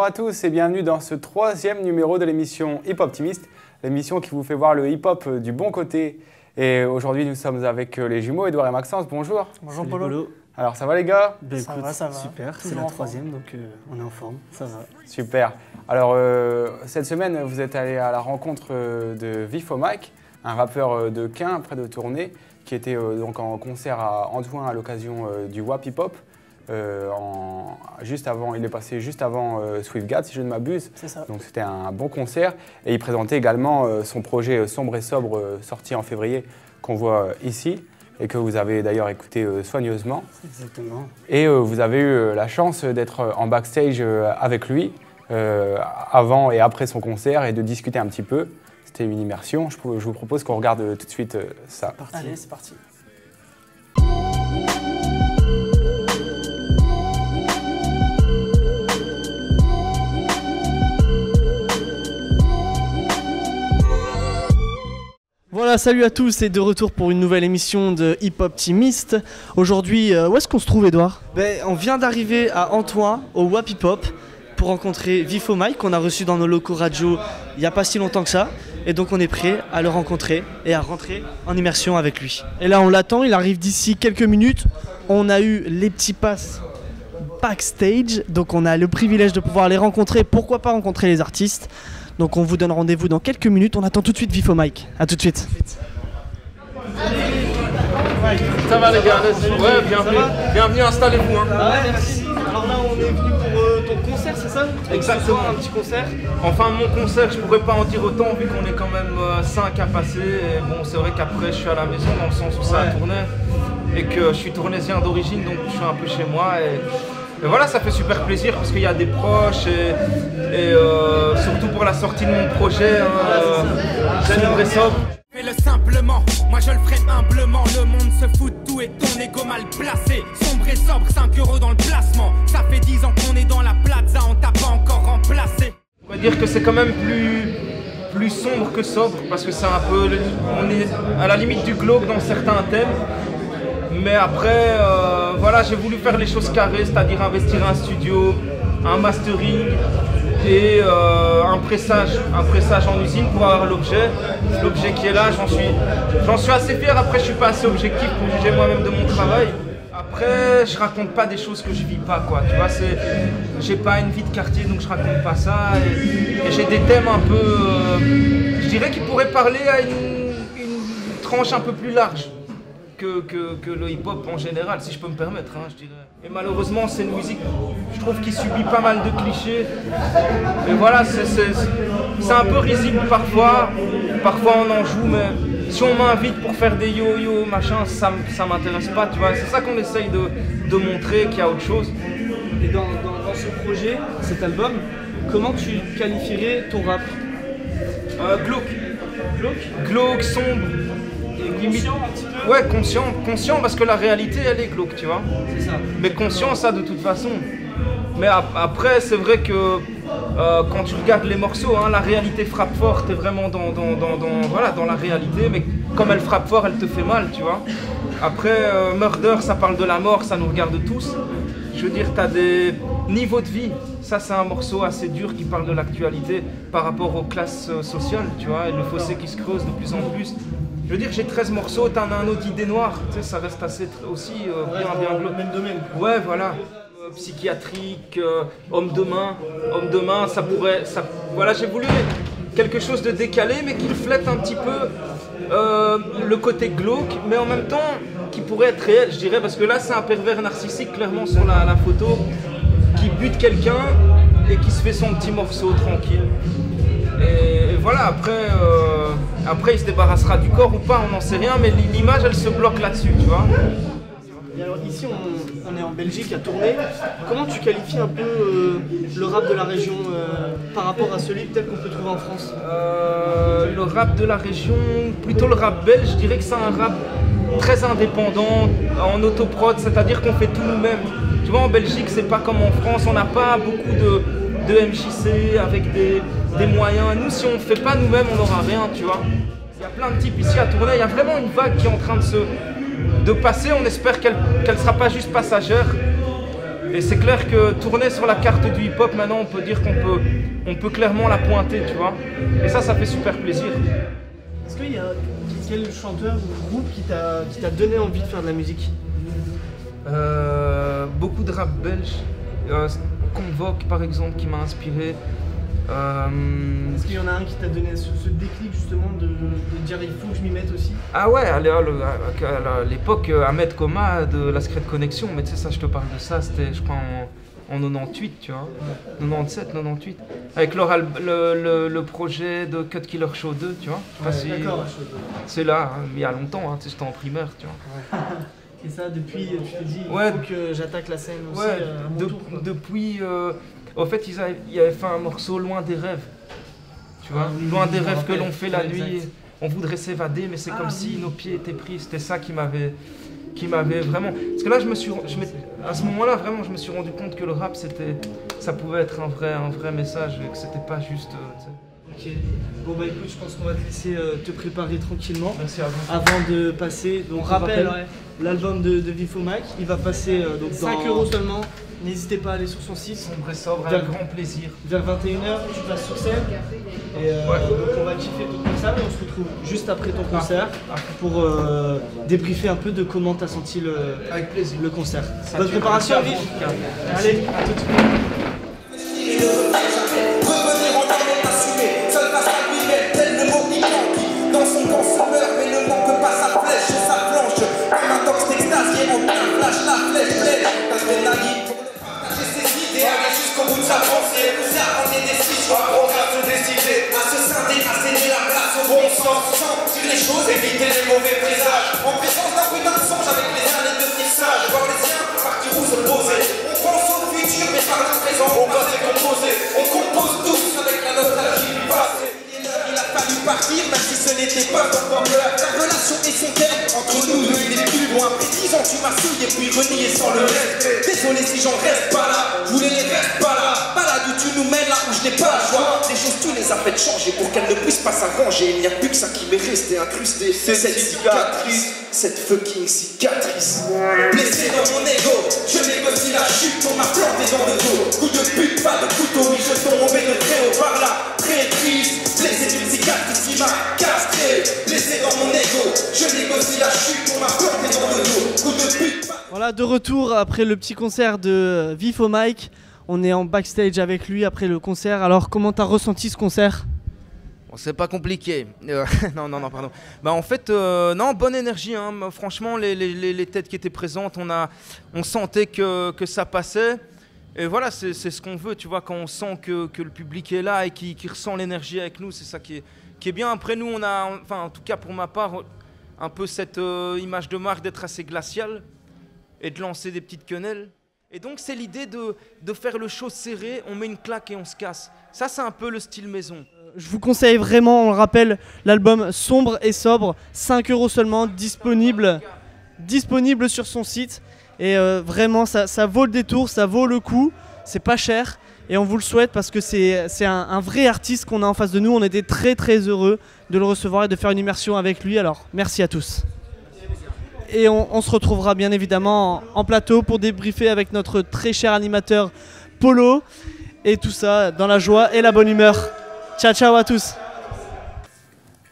à tous et bienvenue dans ce 3e numéro de l'émission Hip Optimiste, l'émission qui vous fait voir le hip-hop du bon côté. Et aujourd'hui, nous sommes avec les jumeaux Edouard et Maxence. Bonjour. Bonjour Polo. Alors, ça va les gars? Ça va. Super, c'est la 3e, donc on est en forme, ça va. Super. Alors, cette semaine, vous êtes allé à la rencontre de Vifo Mike, un rappeur de Caen, près de Tournai, qui était donc en concert à Antoine à l'occasion du WAP Hip Hop. Il est passé juste avant Swiftgad, si je ne m'abuse. C'est ça. Donc c'était un bon concert. Et il présentait également son projet Sombre et Sobre, sorti en février, qu'on voit ici, et que vous avez d'ailleurs écouté soigneusement. Exactement. Et vous avez eu la chance d'être en backstage avec lui, avant et après son concert, et de discuter un petit peu. C'était une immersion. Je vous propose qu'on regarde tout de suite ça. Allez, c'est parti. Voilà, salut à tous et de retour pour une nouvelle émission de Hip Optimiste. Aujourd'hui, où est-ce qu'on se trouve, Edouard? On vient d'arriver à Antoine, au WAP Hip Hop, pour rencontrer Vifo Mike, qu'on a reçu dans nos locaux radio il n'y a pas si longtemps que ça. Et donc on est prêt à le rencontrer et à rentrer en immersion avec lui. Et là on l'attend, il arrive d'ici quelques minutes. On a eu les petits passes backstage, donc on a le privilège de pouvoir les rencontrer. Pourquoi pas rencontrer les artistes? Donc on vous donne rendez-vous dans quelques minutes. On attend tout de suite Vifo Mike. A tout de suite. Ça va les gars, ouais, bienvenue, installez-vous. Hein. Ah ouais, merci. Alors là on est venu pour ton concert, c'est ça? Exactement. Un petit concert. Enfin mon concert, je pourrais pas en dire autant vu qu'on est quand même 5 à passer. Et bon, c'est vrai qu'après je suis à la maison dans le sens où ça a tourné et que je suis tournaisien d'origine, donc je suis un peu chez moi. Et voilà, ça fait super plaisir parce qu'il y a des proches et surtout pour la sortie de mon projet, Sombre et Sobre. Fais-le simplement, moi je le ferai humblement. Le monde se fout de tout et ton égo mal placé. Sombre et Sobre, 5 € dans le placement. Ça fait 10 ans qu'on est dans la plaza, on t'a pas encore remplacé. On va dire que c'est quand même plus sombre que sobre parce que c'est un peu, on est à la limite du glauque dans certains thèmes. Mais après, voilà, j'ai voulu faire les choses carrées, c'est-à-dire investir un studio, un mastering et un pressage en usine pour avoir l'objet qui est là. J'en suis assez fier. Après, je suis pas assez objectif pour juger moi-même de mon travail. Après, je raconte pas des choses que je vis pas, quoi. Tu vois, j'ai pas une vie de quartier, donc je raconte pas ça. Et j'ai des thèmes un peu, je dirais, qui pourraient parler à une tranche un peu plus large que le hip-hop en général, si je peux me permettre, hein, je dirais. Et malheureusement, c'est une musique, je trouve, qui subit pas mal de clichés. Et voilà, c'est un peu risible parfois. Parfois, on en joue, mais si on m'invite pour faire des yo-yo, machin, ça m'intéresse pas, tu vois. C'est ça qu'on essaye de montrer, qu'il y a autre chose. Et dans ce projet, cet album, comment tu qualifierais ton rap? Glauque, sombre. Conscient un petit peu? Ouais, conscient parce que la réalité elle est glauque, tu vois. C'est ça. Mais conscient ça de toute façon. Mais après c'est vrai que quand tu regardes les morceaux, hein, la réalité frappe fort, t'es vraiment dans la réalité, mais comme elle frappe fort, elle te fait mal, tu vois. Après Murder, ça parle de la mort, ça nous regarde tous. Je veux dire, t'as des niveaux de vie. Ça, c'est un morceau assez dur qui parle de l'actualité par rapport aux classes sociales, tu vois, et le fossé qui se creuse de plus en plus. Je veux dire, j'ai 13 morceaux, t'en as un autre Idée Noire, tu sais, ça reste assez aussi bien glauque. Même domaine. Ouais, voilà. Psychiatrique, homme de main, ça pourrait... Voilà, j'ai voulu quelque chose de décalé, mais qui reflète un petit peu le côté glauque, mais en même temps, qui pourrait être réel, je dirais, parce que là, c'est un pervers narcissique, clairement, sur la photo, qui bute quelqu'un et qui se fait son petit morceau tranquille. Et voilà, après il se débarrassera du corps ou pas, on n'en sait rien, mais l'image elle se bloque là-dessus, tu vois. Et alors ici on est en Belgique à Tournai. Comment tu qualifies un peu le rap de la région par rapport à celui peut-être qu'on peut trouver en France? Le rap de la région, plutôt le rap belge, je dirais que c'est un rap très indépendant, en autoprod, c'est-à-dire qu'on fait tout nous-mêmes. Tu vois, en Belgique c'est pas comme en France, on n'a pas beaucoup de MJC avec des moyens. Nous, si on ne fait pas nous-mêmes, on n'aura rien, tu vois. Il y a plein de types ici à Tournai, il y a vraiment une vague qui est en train de passer. On espère qu'elle ne sera pas juste passagère. Et c'est clair que tourner sur la carte du hip-hop, maintenant, on peut dire qu'on peut clairement la pointer, tu vois. Et ça fait super plaisir. Est-ce qu'il y a quel chanteur ou groupe qui t'a donné envie de faire de la musique? Beaucoup de rap belge. Convoque, par exemple, qui m'a inspiré. Est-ce qu'il y en a un qui t'a donné ce déclic justement de dire il faut que je m'y mette aussi? Ah ouais, à l'époque, Ahmed Koma de la Secret Connection, mais tu sais, ça, je te parle de ça, c'était, je crois, en 98, tu vois, 97, 98, avec le projet de Cut Killer Show 2, tu vois. C'est là, hein, il y a longtemps, hein, tu sais, j'étais en primaire, tu vois. Et ça, depuis, tu t'es dit, il faut que j'attaque la scène aussi à mon tour, quoi. Depuis, au fait, ils avaient fait un morceau Loin des rêves, tu vois, Loin des rêves que l'on fait la nuit, on voudrait s'évader, mais c'est comme si nos pieds étaient pris, c'était ça qui m'avait vraiment... Parce que là, à ce moment-là, vraiment, je me suis rendu compte que le rap, ça pouvait être un vrai message, et que c'était pas juste... Ok, bon bah écoute, je pense qu'on va te laisser te préparer tranquillement. Merci à vous. Avant de passer, donc on rappelle l'album de Vifo Mike, il va passer donc 5 € seulement. N'hésitez pas à aller sur son site. Sombre et sobre, avec grand plaisir. Vers 21h, tu passes sur scène. Et donc on va kiffer ton concert et on se retrouve juste après ton concert pour débriefer un peu de comment tu as senti avec plaisir. le concert. Bonne préparation, Vif. Allez, à tout de suite. Revenir en armée assumée, seul face à lui-même, tel le mot qui manque. Dans son camp se meurt, mais ne manque pas sa flèche et sa planche. Comme un tox d'extasie, en plein flash, la flèche pleine d'adrénaline. Pour le partager ses idées, aller jusqu'au bout de sa pensée. Pousser à prendre des décisions, apprendre à se décider, à se scinder, à céder la place au bon sens. Sentir les choses, éviter les mauvais présages. En présence d'un putain de songe avec les années de tissage. Voir les siens partir ou se poser. On pense au futur, mais par le présent, on va se composer. On compose tous avec la nostalgie du passé. Il a fallu partir, même si ce n'était pas encore l'heure. La relation et son terme, entre nous deux, il est plus loin. Après 10 ans, tu m'as souillé, puis renié sans le respect. Désolé si j'en reste pas là, je voulais les reste pas là. Pas là d'où tu nous mènes, là où je n'ai pas le choix. Les choses, tu les as faites changer pour qu'elles ne puissent pas s'arranger. Il n'y a plus que ça qui m'est resté incrusté. C'est cette cicatrice, cette fucking cicatrice. Blessé dans mon ego, je négocie la chute, on m'a planté dans le dos. Coup de pute, pas de couteau, oui je tombé de très haut par là. Très triste, blessé d'une cicatrice qui m'a castré. Blessé dans mon ego, je négocie la chute, on m'a planté dans le dos. Coup de pute, pas... Voilà, de retour après le petit concert de Vifo Mike. On est en backstage avec lui après le concert. Alors, comment t'as ressenti ce concert? Bon, c'est pas compliqué. Non, pardon. Bah en fait, non, bonne énergie. Hein. Franchement, les têtes qui étaient présentes, on sentait que ça passait. Et voilà, c'est ce qu'on veut, tu vois, quand on sent que le public est là et qui ressent l'énergie avec nous, c'est ça qui est bien. Après, nous, on a, enfin, en tout cas pour ma part, un peu cette image de marque d'être assez glacial et de lancer des petites quenelles. Et donc, c'est l'idée de faire le show serré, on met une claque et on se casse. Ça, c'est un peu le style maison. Je vous conseille vraiment, on le rappelle, l'album Sombre et Sobre, 5 € seulement, disponible sur son site. Et vraiment, ça vaut le détour, ça vaut le coup, c'est pas cher. Et on vous le souhaite parce que c'est un vrai artiste qu'on a en face de nous. On était très très heureux de le recevoir et de faire une immersion avec lui. Alors, merci à tous. Et on se retrouvera bien évidemment en plateau pour débriefer avec notre très cher animateur Polo. Et tout ça dans la joie et la bonne humeur. Ciao ciao à tous.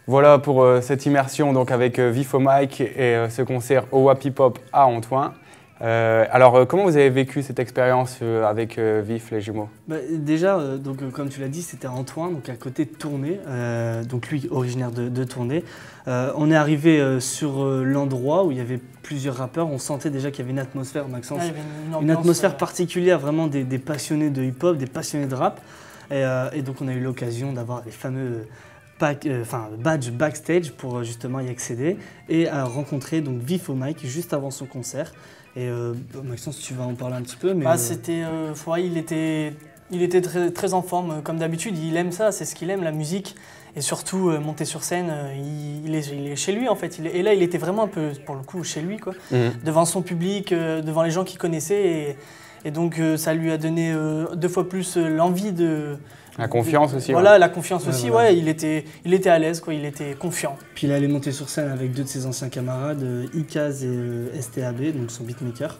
Voilà pour cette immersion donc avec Vifo Mike et ce concert au WAP Hip Hop à Antoine. Alors, comment vous avez vécu cette expérience avec Vif, les jumeaux? Déjà, donc, comme tu l'as dit, c'était à Antoine, donc à côté de Tournai, donc lui originaire de Tournai. On est arrivé sur l'endroit où il y avait plusieurs rappeurs. On sentait déjà qu'il y avait une atmosphère, Maxence, une atmosphère particulière, vraiment des passionnés de hip-hop, des passionnés de rap. Et donc on a eu l'occasion d'avoir les fameux badge backstage pour justement y accéder et à rencontrer donc Vifo Mike juste avant son concert. Et Maxence, tu vas en parler un petit peu, mais il était très, très en forme comme d'habitude. Il aime ça, c'est ce qu'il aime, la musique. Et surtout, monter sur scène, il est chez lui en fait. Et là, il était vraiment un peu, pour le coup, chez lui, quoi. Devant son public, devant les gens qu'il connaissait. Et donc, ça lui a donné 2 fois plus l'envie de... La confiance aussi. Voilà, la confiance aussi, ouais. Il était à l'aise, quoi. Il était confiant. Puis il allait monter sur scène avec 2 de ses anciens camarades, Ikaz et STAB, donc son beatmaker.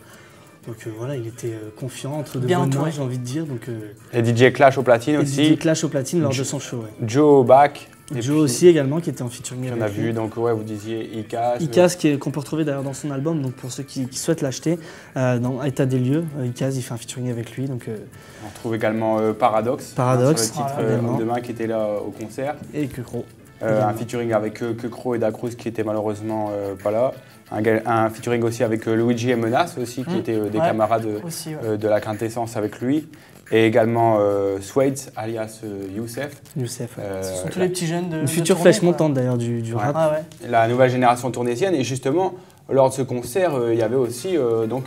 Donc voilà, il était confiant, entre de Bien bonnes mains, entouré. j'ai envie de dire. Donc, Et DJ Clash au platine et aussi. DJ Clash au platine lors de son show. Ouais. Joe au bac. Et Joe puis, aussi également, qui était en featuring qu'on avec a lui. vu, donc ouais, vous disiez Icaz. Icaz qu'on peut retrouver d'ailleurs dans son album, donc pour ceux qui souhaitent l'acheter, dans État des lieux, Icaz il fait un featuring avec lui. Donc, On retrouve également Paradox. Paradox, sur le titre également. Homme de main qui était là au concert. et que gros. Un featuring avec Kekro et Dacruz qui était malheureusement pas là. Un featuring aussi avec Luigi et Menace aussi, qui étaient des Ouais. camarades Aussi, ouais. de la quintessence avec lui. Et également Swades, alias Youssef. Youssef. Ce sont tous les petits jeunes de Une future tournée, flèche quoi. montante d'ailleurs du rap. Ah ouais. La nouvelle génération tournésienne. Et justement, lors de ce concert, il y avait aussi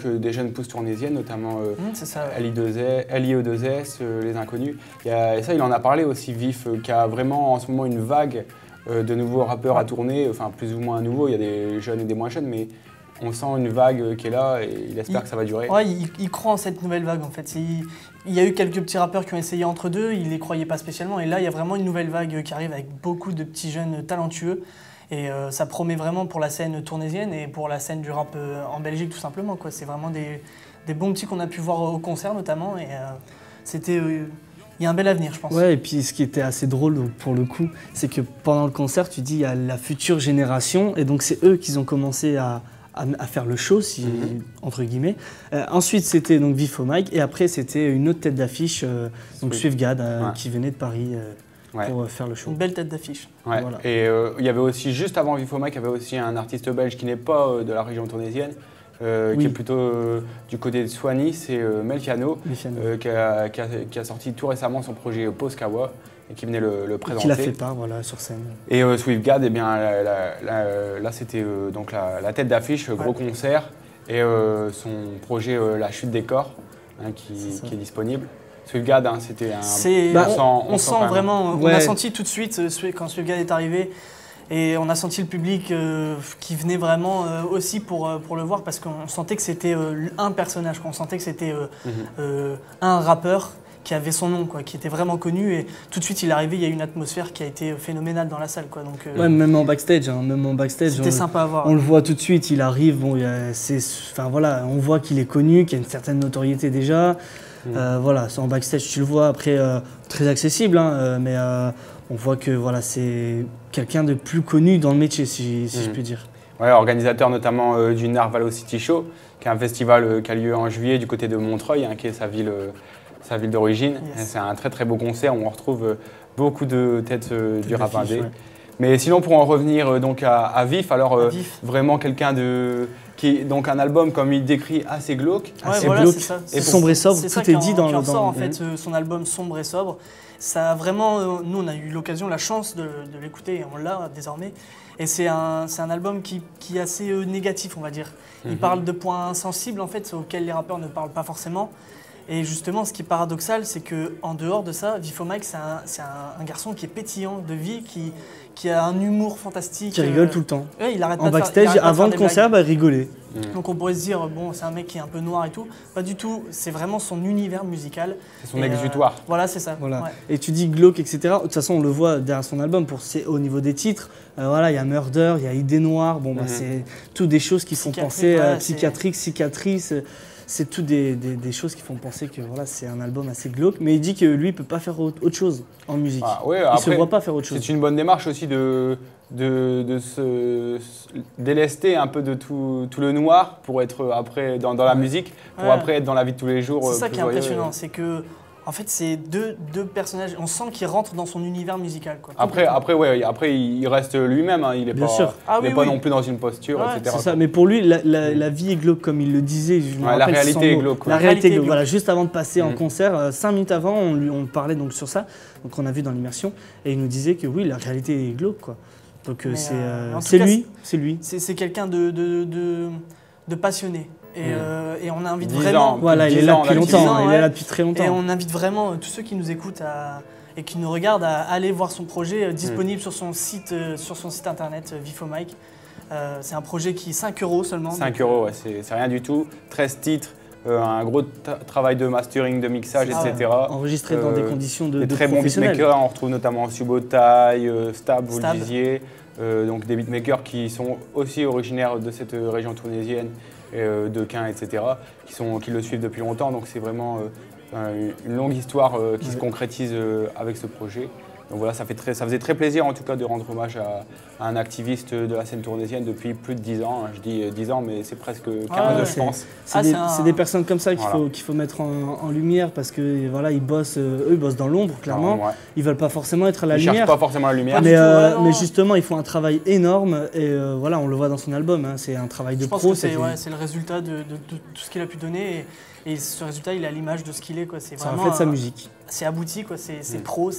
des jeunes pousses tournésiennes, notamment C'est ça. Ouais. LIE2S, Les Inconnus. Et ça, il en a parlé aussi, Vif, qui a vraiment en ce moment une vague de nouveaux rappeurs à tourner, enfin plus ou moins nouveaux, il y a des jeunes et des moins jeunes, mais on sent une vague qui est là et il espère que ça va durer. Ouais, il croit en cette nouvelle vague en fait. Il y a eu quelques petits rappeurs qui ont essayé entre deux, ils les croyaient pas spécialement. Et là, il y a vraiment une nouvelle vague qui arrive avec beaucoup de petits jeunes talentueux. Et ça promet vraiment pour la scène tournésienne et pour la scène du rap en Belgique tout simplement, quoi. C'est vraiment des bons petits qu'on a pu voir au concert notamment. Et c'était... il y a un bel avenir, je pense. Ouais, et puis ce qui était assez drôle donc, pour le coup, c'est que pendant le concert, tu dis il y a la future génération, et donc c'est eux qui ont commencé à faire le show, entre guillemets. Ensuite, c'était donc Vif au mic, et après, c'était une autre tête d'affiche, donc Swiftgad, qui venait de Paris pour faire le show. Une belle tête d'affiche. Ouais. Voilà. Et il y avait aussi, juste avant Vif au mic, il y avait aussi un artiste belge qui n'est pas de la région tournésienne, qui est plutôt du côté de Soigny, c'est Melfiano, qui a sorti tout récemment son projet Poskawa et qui venait le présenter. Qui l'a fait part, voilà, sur scène. Et Swiftgad, eh bien, là c'était donc la tête d'affiche, gros concert, et son projet La Chute des Corps, qui est disponible. Swiftgad, c'était un... on sent vraiment, on a senti tout de suite quand Swiftgad est arrivé. Et on a senti le public qui venait vraiment aussi pour le voir parce qu'on sentait que c'était un personnage, on sentait que c'était un rappeur qui avait son nom, quoi, qui était vraiment connu. Et tout de suite, il est arrivé, il y a eu une atmosphère qui a été phénoménale dans la salle, quoi. Donc, même en backstage. C'était sympa à voir. On le voit tout de suite, il arrive, voilà, on voit qu'il est connu, qu'il y a une certaine notoriété déjà. Voilà, en backstage, tu le vois, après, très accessible, mais... on voit que voilà, c'est quelqu'un de plus connu dans le métier, si je puis dire. Ouais, organisateur notamment du Narvalo City Show, qui est un festival qui a lieu en juillet du côté de Montreuil, qui est sa ville d'origine. Yes. C'est un très très beau concert où on retrouve beaucoup de têtes du rap indé. Ouais. Mais sinon, pour en revenir donc à Vif, alors vraiment quelqu'un donc un album comme il décrit assez glauque, assez glauque, et sombre et sobre, tout est dit dans le en fait son album Sombre et sobre. Ça a vraiment, nous on a eu l'occasion, la chance de l'écouter et on l'a désormais. Et c'est un album qui est assez négatif, on va dire. Il parle de points sensibles en fait auxquels les rappeurs ne parlent pas forcément. Et justement, ce qui est paradoxal, c'est qu'en dehors de ça, Vif au mic, c'est un garçon qui est pétillant de vie, qui a un humour fantastique. Qui rigole tout le temps. Ouais, il arrête en backstage, avant le concert, rigoler. Donc on pourrait se dire, bon, c'est un mec qui est un peu noir et tout. Pas du tout, c'est vraiment son univers musical. C'est son exutoire. Voilà, c'est ça. Voilà. Ouais. Et tu dis glauque, etc. De toute façon, on le voit derrière son album, au niveau des titres. Voilà, il y a Murder, il y a Idée Noire. Bon, c'est toutes des choses qui font penser à psychiatrique, cicatrice. C'est tout des choses qui font penser que voilà, c'est un album assez glauque. Mais il dit que lui, il ne peut pas faire autre chose en musique. Il ne se voit pas faire autre chose. C'est une bonne démarche aussi de se délester un peu de tout le noir pour être après dans la musique, pour après être dans la vie de tous les jours. C'est ça qui est impressionnant, c'est que en fait, c'est deux personnages, on sent qu'il rentre dans son univers musical, quoi. Après, il reste lui-même, il n'est pas non plus dans une posture, etc. C'est ça, mais pour lui, la vie est glauque, comme il le disait. La réalité est glauque. La réalité est glauque. Voilà, juste avant de passer en concert, 5 minutes avant, on parlait donc sur ça, donc on a vu dans l'immersion, et il nous disait que oui, la réalité est glauque, quoi. Donc c'est lui. C'est quelqu'un de passionné. Et on invite vraiment... Voilà, il est là depuis longtemps, il est là depuis très longtemps. Et on invite vraiment tous ceux qui nous écoutent et qui nous regardent à aller voir son projet disponible sur son site internet Vif au mic. C'est un projet qui est 5 € seulement. 5 €, ouais, c'est rien du tout. 13 titres, un gros travail de mastering, de mixage, etc. Enregistré dans des conditions de très bons beatmakers, on retrouve notamment Subotai, Stab, vous le disiez. Donc des beatmakers qui sont aussi originaires de cette région tournésienne de Quin, etc., qui le suivent depuis longtemps. Donc c'est vraiment une longue histoire qui se concrétise avec ce projet. Donc voilà, ça faisait très plaisir en tout cas de rendre hommage à un activiste de la scène tournaisienne depuis plus de 10 ans. Je dis 10 ans, mais c'est presque 15, je pense. C'est des personnes comme ça qu'il faut mettre en lumière parce que voilà, ils bossent dans l'ombre, clairement. Ils veulent pas forcément être à la lumière. Ils cherchent pas forcément la lumière. Mais justement, ils font un travail énorme et voilà, on le voit dans son album. Hein, c'est un travail de pro. Je pense que c'est le résultat de tout ce qu'il a pu donner. Et ce résultat, il est à l'image de ce qu'il est. C'est reflète sa musique. C'est abouti, c'est pro,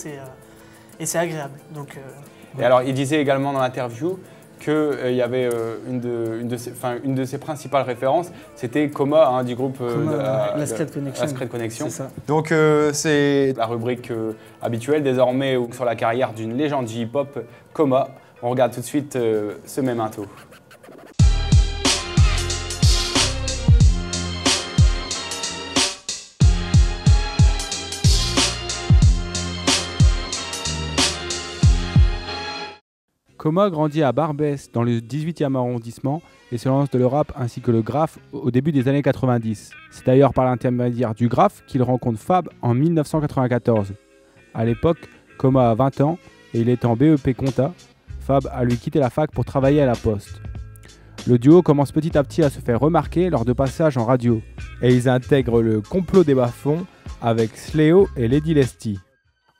et c'est agréable. Donc, Et alors, il disait également dans l'interview qu'il y avait une de ses principales références, c'était Coma, du groupe la Scred Connection. C'est ça. Donc c'est la rubrique habituelle désormais sur la carrière d'une légende du hip-hop, Coma. On regarde tout de suite ce memento. Coma grandit à Barbès, dans le 18e arrondissement, et se lance dans le rap ainsi que le graphe au début des années 90. C'est d'ailleurs par l'intermédiaire du graphe qu'il rencontre Fab en 1994. À l'époque, Coma a 20 ans et il est en BEP Compta. Fab a lui quitté la fac pour travailler à la Poste. Le duo commence petit à petit à se faire remarquer lors de passages en radio, et ils intègrent le complot des bas-fonds avec Sléo et Lady Lesty.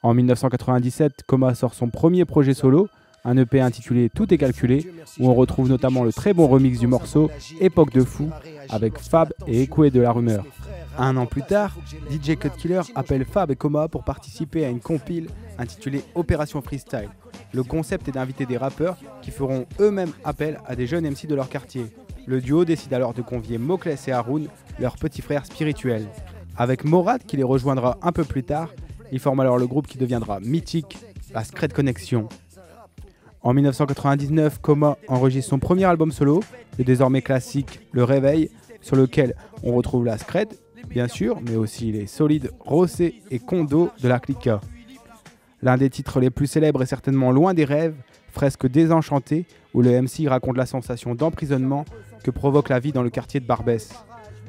En 1997, Coma sort son premier projet solo, un EP intitulé Tout est calculé, où on retrouve notamment le très bon remix du morceau Époque de fou avec Fab et Ekoué de la Rumeur. Un an plus tard, DJ Cutkiller appelle Fab et Coma pour participer à une compile intitulée Opération Freestyle. Le concept est d'inviter des rappeurs qui feront eux-mêmes appel à des jeunes MC de leur quartier. Le duo décide alors de convier Mokles et Haroun, leurs petits frères spirituels. Avec Morad qui les rejoindra un peu plus tard, ils forment alors le groupe qui deviendra mythique, la Scred Connection. En 1999, Coma enregistre son premier album solo, le désormais classique Le Réveil, sur lequel on retrouve la Scred, bien sûr, mais aussi les solides Rossé et Kondo de la Clica. L'un des titres les plus célèbres est certainement Loin des rêves, Fresque désenchantée, où le MC raconte la sensation d'emprisonnement que provoque la vie dans le quartier de Barbès.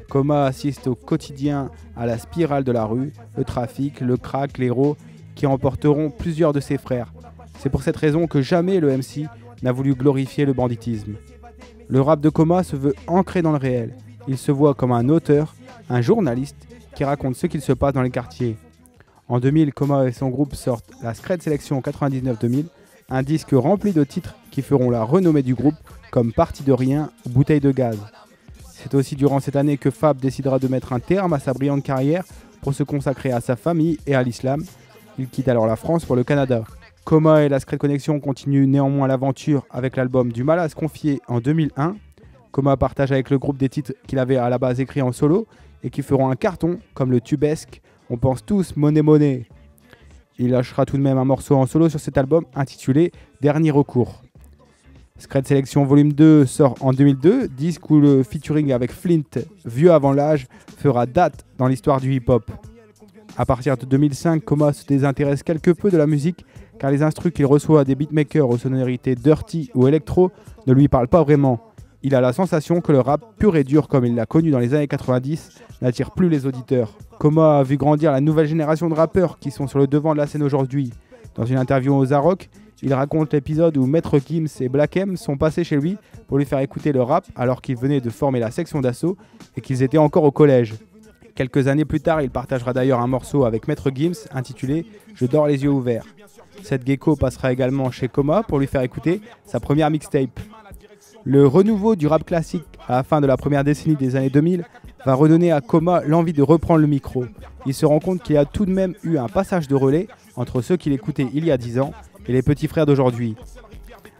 Coma assiste au quotidien à la spirale de la rue, le trafic, le crack, l'héros, qui emporteront plusieurs de ses frères. C'est pour cette raison que jamais le MC n'a voulu glorifier le banditisme. Le rap de Coma se veut ancré dans le réel. Il se voit comme un auteur, un journaliste qui raconte ce qu'il se passe dans les quartiers. En 2000, Coma et son groupe sortent la Scred Sélection 99-2000, un disque rempli de titres qui feront la renommée du groupe comme Parti de rien ou Bouteille de gaz. C'est aussi durant cette année que Fab décidera de mettre un terme à sa brillante carrière pour se consacrer à sa famille et à l'islam. Il quitte alors la France pour le Canada. Coma et la Scred Connection continuent néanmoins l'aventure avec l'album Du mal à se confier en 2001. Coma partage avec le groupe des titres qu'il avait à la base écrits en solo et qui feront un carton comme le tubesque On pense tous Monnaie Monnaie. Il lâchera tout de même un morceau en solo sur cet album intitulé Dernier recours. Scred Sélection Volume 2 sort en 2002, disque où le featuring avec Flint, vieux avant l'âge, fera date dans l'histoire du hip-hop. À partir de 2005, Coma se désintéresse quelque peu de la musique car les instrus qu'il reçoit des beatmakers aux sonorités dirty ou électro ne lui parlent pas vraiment. Il a la sensation que le rap pur et dur comme il l'a connu dans les années 90 n'attire plus les auditeurs. Coma a vu grandir la nouvelle génération de rappeurs qui sont sur le devant de la scène aujourd'hui. Dans une interview aux Arocs, il raconte l'épisode où Maître Gims et Black M sont passés chez lui pour lui faire écouter le rap alors qu'ils venaient de former la section d'assaut et qu'ils étaient encore au collège. Quelques années plus tard, il partagera d'ailleurs un morceau avec Maître Gims intitulé « Je dors les yeux ouverts ». Seth Gecko passera également chez Coma pour lui faire écouter sa première mixtape. Le renouveau du rap classique à la fin de la première décennie des années 2000 va redonner à Coma l'envie de reprendre le micro. Il se rend compte qu'il y a tout de même eu un passage de relais entre ceux qu'il écoutait il y a 10 ans et les petits frères d'aujourd'hui.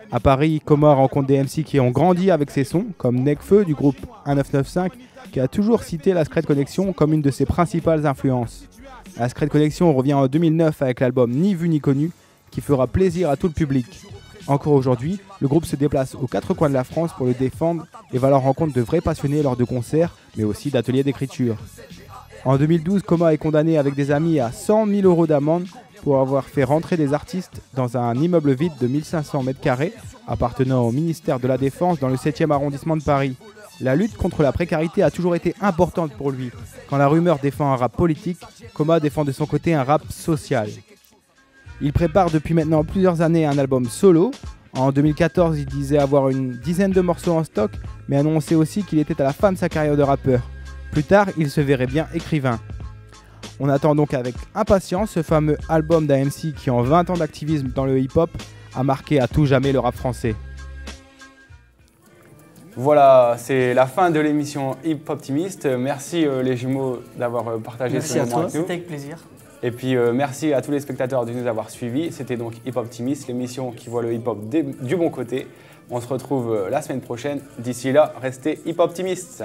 À Paris, Coma rencontre des MC qui ont grandi avec ses sons, comme Nekfeu du groupe 1995, qui a toujours cité la Scred Connection comme une de ses principales influences. La Scred Connection revient en 2009 avec l'album Ni vu ni connu, qui fera plaisir à tout le public. Encore aujourd'hui, le groupe se déplace aux quatre coins de la France pour le défendre et va à leur rencontre de vrais passionnés lors de concerts, mais aussi d'ateliers d'écriture. En 2012, Coma est condamné avec des amis à 100 000 € d'amende pour avoir fait rentrer des artistes dans un immeuble vide de 1500 m² appartenant au ministère de la Défense dans le 7e arrondissement de Paris. La lutte contre la précarité a toujours été importante pour lui. Quand la rumeur défend un rap politique, Coma défend de son côté un rap social. Il prépare depuis maintenant plusieurs années un album solo. En 2014, il disait avoir une dizaine de morceaux en stock, mais annonçait aussi qu'il était à la fin de sa carrière de rappeur. Plus tard, il se verrait bien écrivain. On attend donc avec impatience ce fameux album d'AMC qui, en 20 ans d'activisme dans le hip-hop, a marqué à tout jamais le rap français. Voilà, c'est la fin de l'émission Hip Optimiste. Merci les jumeaux d'avoir partagé ce moment avec nous. C'était avec plaisir. Et puis merci à tous les spectateurs de nous avoir suivis. C'était donc Hip Optimiste, l'émission qui voit le hip-hop du bon côté. On se retrouve la semaine prochaine. D'ici là, restez hip optimistes.